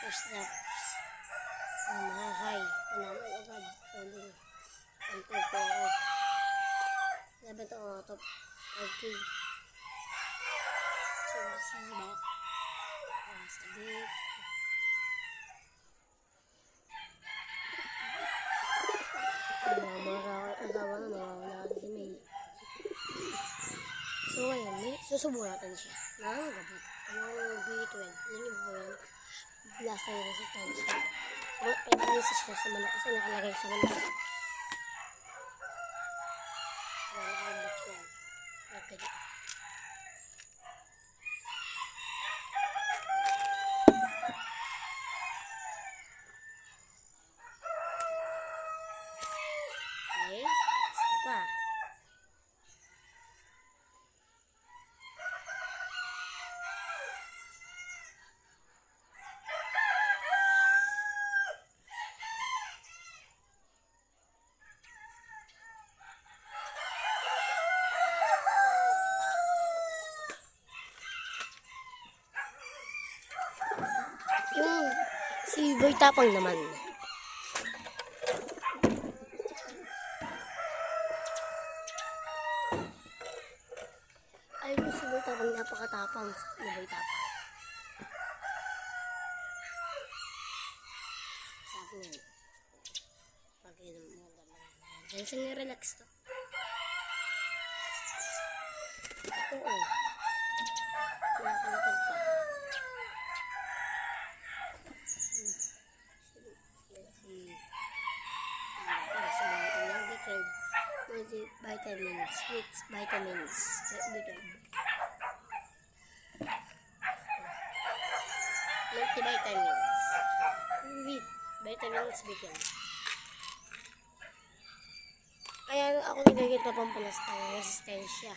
First steps. Mahay. Naman agad. Pwede. Antay ko ako. Laban ito ako. Top 5K. Siba. Sabit. Asawa na nawawala si May. So ayan, susubukan natin siya. Nakakagabot. Yung B12. Yun yung po yan. Blast na yung resistance. 5 resistance naman kasi nakalagay sa manok. Nakakagabot yan. Okay. Okay. Sige pa. Yung si Boy Tapang naman. Ay, si Boy Tapang napakatapang ni Boy Tapang. Sabi niya. Pag-inom mo naman. Diyan siya nga-relax to. Oo. Nakakalapag pa. Vitamins, sweets, vitamins, multivitamins, vitamins, bigyan. Kaya ako nagagit na pampalas ng resistensya.